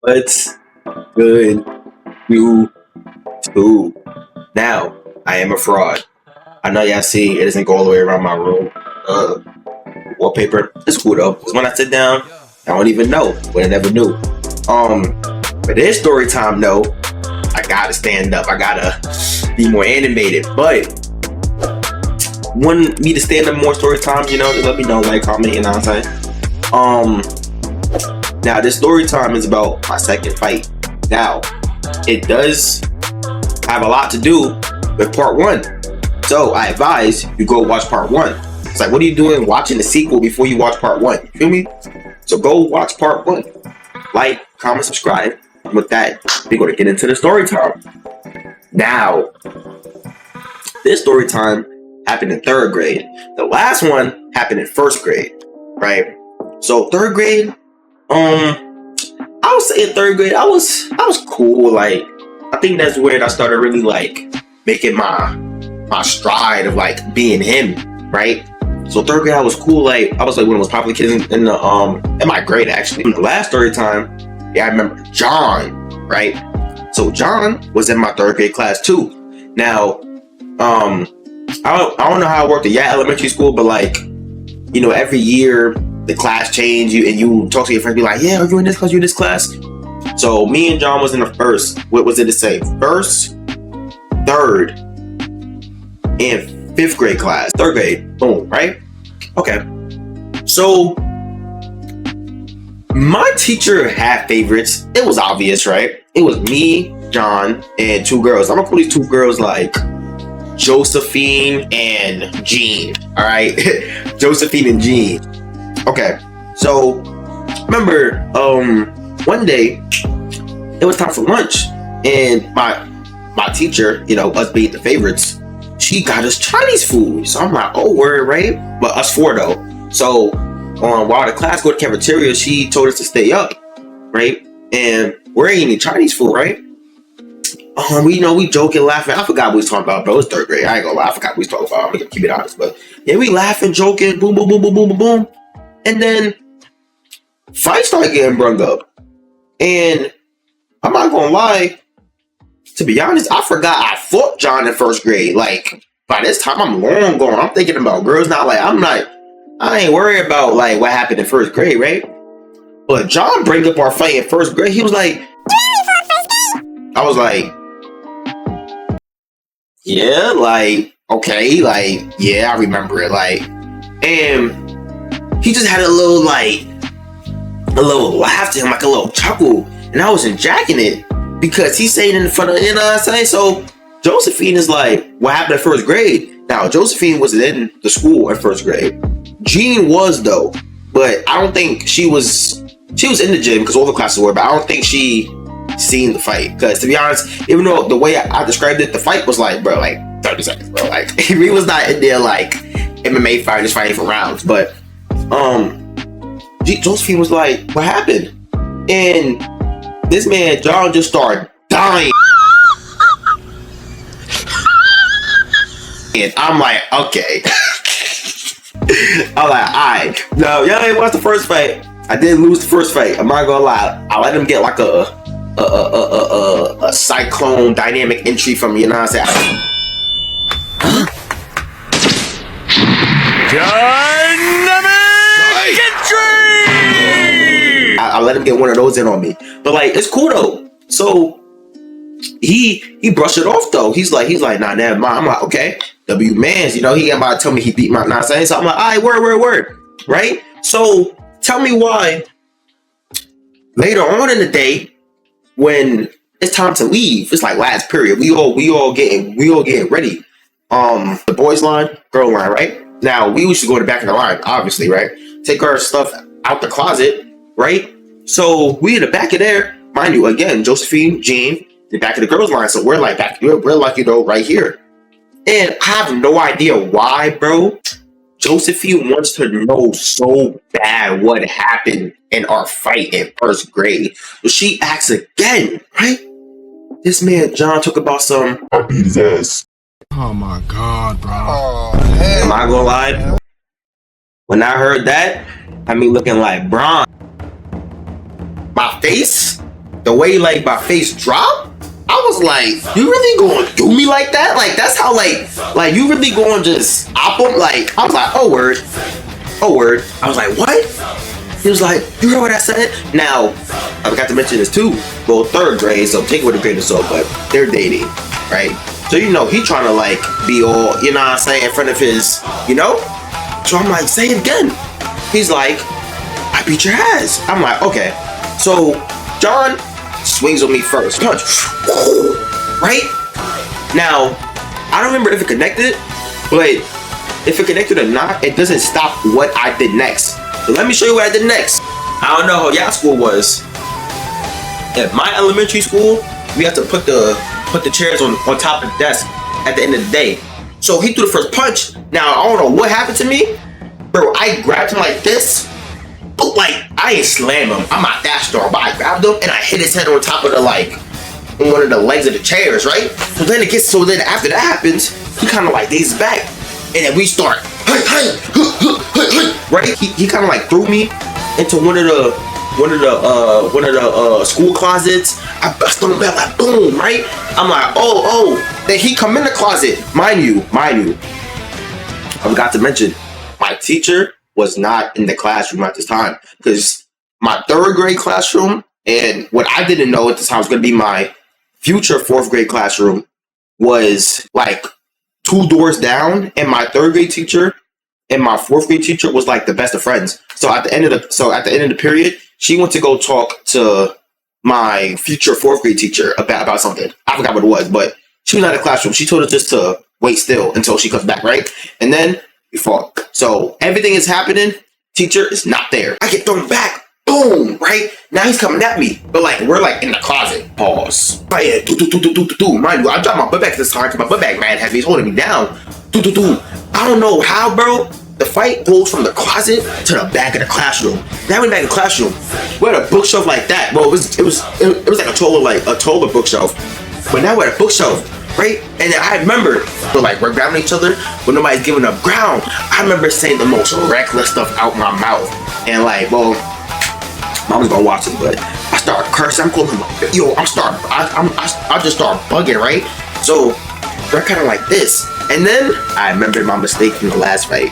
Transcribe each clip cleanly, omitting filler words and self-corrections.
What's good, you too? Now, I am a fraud. I know y'all see it doesn't go all the way around my room. Wallpaper. It's cool though, because when I sit down, I don't even know what I never knew. But this story time though, I gotta stand up. I gotta be more animated. But want me to stand up more story times, just let me know, like, comment, you know what I'm saying? Now this story time is about my second fight. Now, it does have a lot to do with part one. So I advise you go watch part one. It's like, what are you doing watching the sequel before you watch part one? You feel me? So go watch part one. Like, comment, subscribe. And with that, we're going to get into the story time. Now, this story time happened in third grade. The last one happened in first grade, right? So third grade, I would say in third grade, I was cool. Like, I think that's where I started really like making my stride of like being him, right? So third grade, I was cool. Like, I was like one of the most popular kids in my grade actually. In the last story time, yeah, I remember John, right? So John was in my third grade class too. Now, I don't know how it worked at elementary school, but like, every year the class changed, and you talk to your friends, be like, yeah, are you in this class? You in this class? So me and John was in the first. What was it to say? First, third, and fifth grade class. Third grade, boom, right? Okay. So my teacher had favorites. It was obvious, right? It was me, John, and two girls. I'm gonna call these two girls like Josephine and Jean. All right, Josephine and Jean. Okay, so remember, one day it was time for lunch, and my teacher, us being the favorites, she got us Chinese food. So I'm like, oh, word, right? But us four though. So while the class go to cafeteria, she told us to stay up, right? And we're eating Chinese food, right? We joking, laughing. I forgot what we was talking about, bro. It was third grade. I ain't gonna lie. I forgot what we was talking about. I'm gonna keep it honest, but yeah, we laughing, joking, boom, boom, boom, boom, boom, boom, boom. And then fights started getting brung up. And I'm not gonna lie, to be honest, I forgot I fought John in first grade. Like, by this time, I'm long gone. I'm thinking about girls now. Like, I ain't worried about like what happened in first grade, right? But John bring up our fight in first grade. He was like, I was like, yeah, like, okay, like, yeah, I remember it. Like, and he just had a little laugh to him, like a little chuckle. And I wasn't jacking it because he's saying in front of, you know what I'm saying? So Josephine is like, what happened in first grade? Now, Josephine wasn't in the school in first grade. Jean was though, but I don't think she was in the gym because all the classes were, but I don't think she seen the fight. Because to be honest, even though the way I described it, the fight was like, bro, like 30 seconds, bro. Like, he was not in there like MMA fighters fighting for rounds. But Josephine was like, what happened? And this man, John, just started dying. And I'm like, okay. I'm like, alright. No, y'all ain't watched the first fight. I did lose the first fight. I'm not gonna lie. I let him get like a cyclone dynamic entry from me, you know what I'm saying? Dynamic entry! I let him get one of those in on me. But like, it's cool though. So he brushed it off though. He's like, nah, never mind. I'm like, okay. W Mans, he ain't about to tell me he beat my nonsense. So I'm like, all right, word. Right? So tell me why later on in the day, when it's time to leave, it's like last period, we all getting ready. The boys line, girl line, right? Now we used to go to the back of the line, obviously, right? Take our stuff out the closet, right? So we in the back of there, mind you, again, Josephine, Jean, the back of the girls line. So we're like back, we're like, right here. And I have no idea why, bro. Josephine wants to know so bad what happened in our fight in first grade. So she asks again, right? This man, John, talk about some, I beat his ass. Oh my God, bro. Oh, am I gonna lie? When I heard that, I mean, looking like Bron. My face the way like my face dropped, I was like, you really gonna do me like that? Like that's how like you really gonna just op him? Like I was like, oh word. I was like, what? He was like, you heard what I said? Now, I forgot to mention this too. Well, 3rd grade, so take it with a grain of salt, but they're dating, right? So you know, he trying to like be all, you know what I'm saying, in front of his, you know? So I'm like, say it again. He's like, I beat your ass. I'm like, okay. So John swings on me first. Punch. Right? Now, I don't remember if it connected, but if it connected or not, it doesn't stop what I did next. So let me show you what I did next. I don't know how y'all school was. At my elementary school, we have to put the chairs on top of the desk at the end of the day. So he threw the first punch. Now, I don't know what happened to me. Bro, I grabbed him like this. But like, I ain't slam him. I'm not that strong, but I grabbed him and I hit his head on top of the like, on one of the legs of the chairs, right? So then after that happens, he kind of like dazes back. And then we start, right? He kind of like threw me into one of the school closets. I bust on the bell like boom, right? I'm like, oh. Then he come in the closet. Mind you, I forgot to mention, my teacher was not in the classroom at this time because my 3rd grade classroom and what I didn't know at the time was going to be my future 4th grade classroom was like 2 doors down, and my 3rd grade teacher and my 4th grade teacher was like the best of friends. So at the end of the period, she went to go talk to my future 4th grade teacher about something. I forgot what it was, but she was not in the classroom. She told us just to wait still until she comes back, right? And then we fought. So everything is happening. Teacher is not there. I get thrown back. Boom, right? Now he's coming at me. But like, we're like in the closet. Pause. Right, yeah, do. Mind you, I dropped my butt back this time because my butt back mad heavy. He's holding me down. I don't know how, bro. The fight goes from the closet to the back of the classroom. Now we're back in the classroom. We're at a bookshelf like that. Bro, it was like a taller bookshelf. But now we're at a bookshelf, right? And then I remember, like, we're grabbing each other, but nobody's giving up ground. I remember saying the most reckless stuff out my mouth. And like, well, Mom's gonna watch this, but I start cursing. I'm calling him, yo, I just start bugging, right? So we're kind of like this. And then I remember my mistake from the last fight,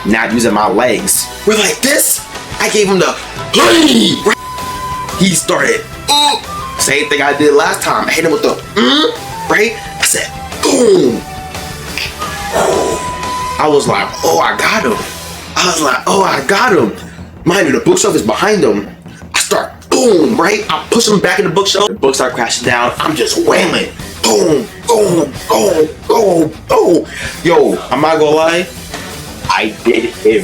not using my legs. We're like this. I gave him the, he started, same thing I did last time. I hit him with the, right? I said, boom. I was like, oh, I got him. Mind you, the bookshelf is behind him. I start, boom, right? I push him back in the bookshelf. The books start crashing down. I'm just wailing. Boom. Yo, I'm not gonna lie. I did him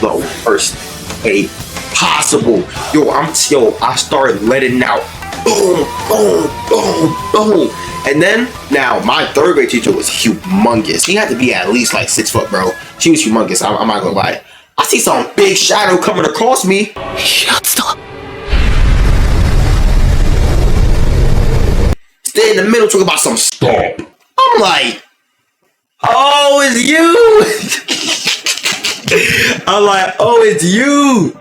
the worst way possible. I started letting out. Boom. And then, now, my 3rd grade teacher was humongous. She had to be at least like 6 foot, bro. She was humongous. I'm not gonna lie. I see some big shadow coming across me. Stop. Stay in the middle talking about some stop. I'm like, oh, it's you. I'm like, oh, it's you.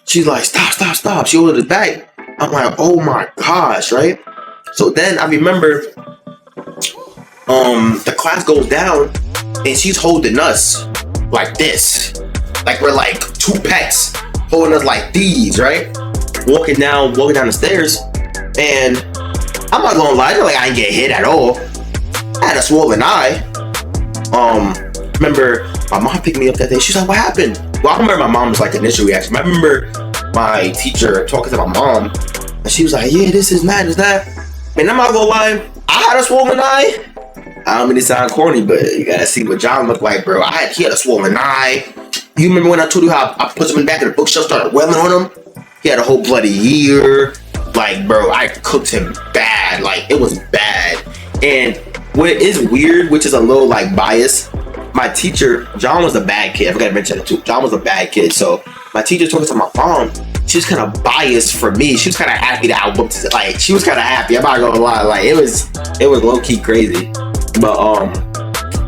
She's like, stop. She ordered it back. I'm like, oh my gosh, right? So then I remember the class goes down and she's holding us like this. Like we're like 2 pets holding us like these, right? Walking down the stairs, and I'm not gonna lie, like I didn't get hit at all. I had a swollen eye. Remember my mom picked me up that day. She's like, what happened? Well, I remember my mom's like initial reaction. I remember my teacher talking to my mom, and she was like, yeah, this is that. And I'm not gonna lie, I had a swollen eye. I don't mean to sound corny, but you gotta see what John looked like, bro. He had a swollen eye. You remember when I told you how I put him in the back of the bookshelf, started wailing on him? He had a whole bloody ear. Like, bro, I cooked him bad. Like, it was bad. And what is weird, which is a little like biased, my teacher, John was a bad kid. I forgot to mention it too. John was a bad kid. So my teacher talking to my mom, she was kind of biased for me. She was kind of happy that I whooped, like, she was kind of happy. I'm not gonna lie. Like, it was low key crazy. But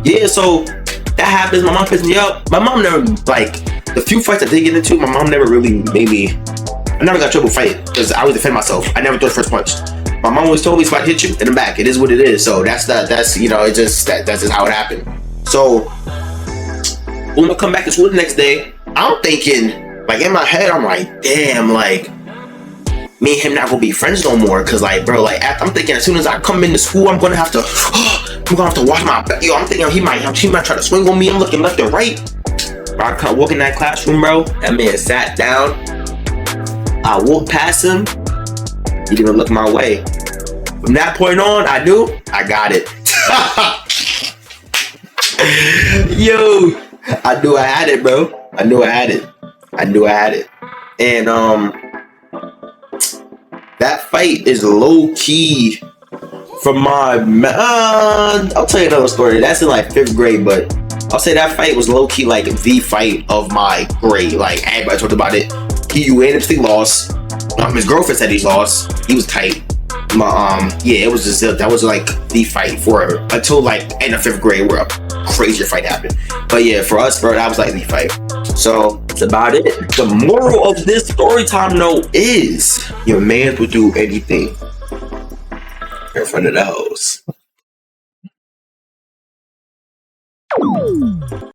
yeah, so that happens. My mom picks me up. My mom never, like, the few fights I did get into, my mom never really made me I never got in trouble fighting because I always defend myself. I never threw the first punch. My mom always told me if I hit you in the back, it is what it is. So that's you know, it's just that's just how it happened. So when I come back to school the next day, I'm thinking, like in my head, I'm like, damn, like me and him not gonna be friends no more. Cause like, bro, like I'm thinking as soon as I come into school, I'm gonna have to watch my back. Yo, I'm thinking he might try to swing on me. I'm looking left and right. Bro, I come walk in that classroom, bro. That man sat down. I walked past him. He didn't even look my way. From that point on, I knew I got it. Yo, I knew I had it, bro. I knew I had it. And that fight is low key from my. I'll tell you another story. That's in like 5th grade, but I'll say that fight was low key like the fight of my grade. Like everybody talked about it. He unanimously lost. His girlfriend said he lost. He was tight. It was just that was like the fight for until like end of 5th grade where a crazier fight happened. But yeah, for us, bro, that was like the fight. So that's about it. The moral of this story time note is your man will do anything in front of the house.